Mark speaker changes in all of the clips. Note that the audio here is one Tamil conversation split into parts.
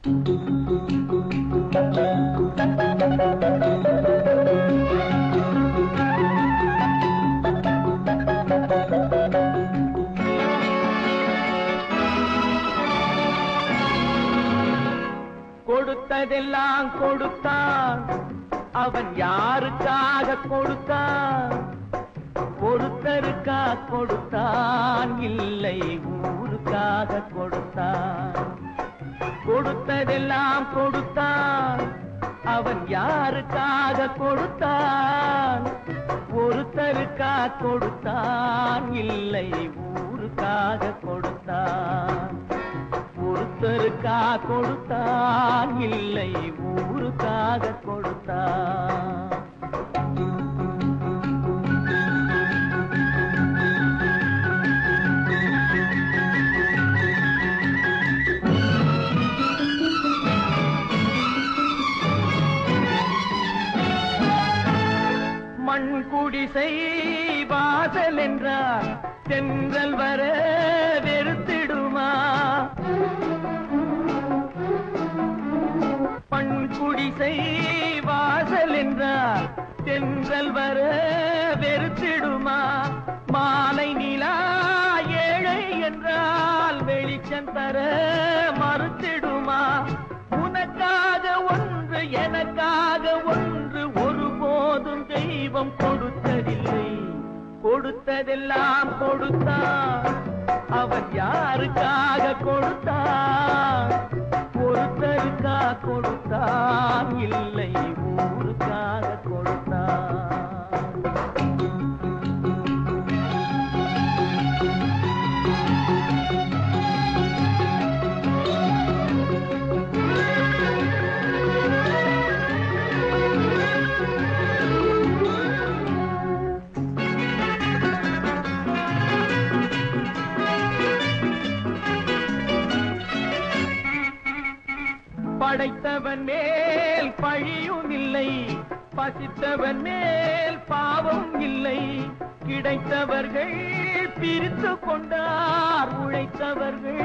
Speaker 1: கொடுத்ததெல்லாம் கொடுத்தான், அவன் யாருக்காக கொடுத்தான்? ஒருத்தருக்கா கொடுத்தான், இல்லை ஊருக்காக கொடுத்தான். கொடுத்ததெல்லாம் கொடுத்தான், அவன் யாருக்காக கொடுத்தான்? ஒருத்தருக்கா கொடுத்தான், இல்லை ஊருக்காக கொடுத்தான். ஒருத்தருக்கா கொடுத்தான், இல்லை ஊருக்காக கொடுத்தான். மண் குடிசை வாசல் என்றார் தென்றல் வர வெறுத்திடுமா? மண் குடிசை வாசல் என்றார் தென்றல் வர வெறுத்திடுமா? மாலை நிலா ஏழை என்றால் வெளிச்சம் தர மறுத்திடுமா? உனக்காக ஒன்று எனக்காக ஒன்று ஒருபோதும் தெய்வம் கொடுத்ததில்லை. கொடுத்ததெல்லாம் கொடுத்தான், அவன் யாருக்காக கொடுத்தான்? ஒருத்தருக்கா கொடுத்தான், இல்லை ஊருக்காக கொடுத்தான். படைத்தவன் மேல் பழியும் இல்லை, பசித்தவன் மேல் பாவம் இல்லை. கிடைத்தவர்கள் பிரித்து கொண்டார், உழைத்தவர்கள்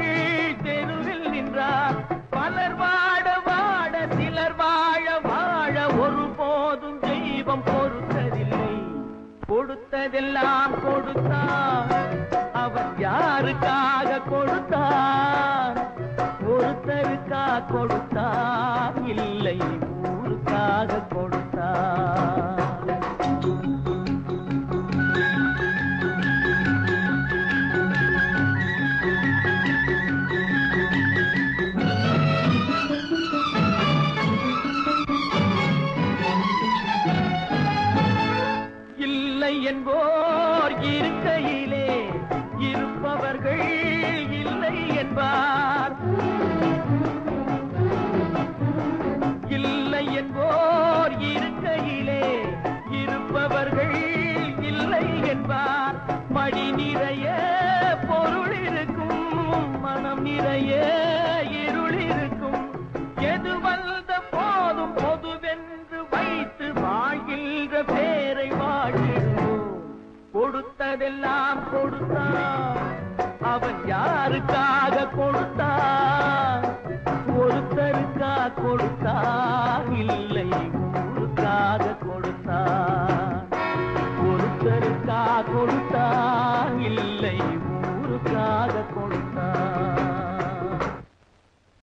Speaker 1: தெருவில் நின்றார். பலர் வாட வாட சிலர் வாழ வாழ ஒருபோதும் தெய்வம் பொறுத்ததில்லை. கொடுத்ததெல்லாம் கொடுத்தான், அவன் யாருக்காக கொடுத்தான்? ஒருத்தருக்கா கொடுத்தான், இல்லை ஊருக்காக கொடுத்தான். இல்லை என்போர் இருக்கையிலே இருப்பவர்கள் இல்லை என்பார். இல்லை என்போர் இருக்கையிலே இருப்பவர்கள் இல்லை என்பார். மடி நிறைய பொருள் இருக்கும், மனம் நிறைய இருள் இருக்கும். எது வந்த போதும் பொதுவென்று வைத்து வாழ்கின்ற பேரை வாழ்கிறோம். கொடுத்ததெல்லாம் கொடுத்தான், அவன் யாருக்காக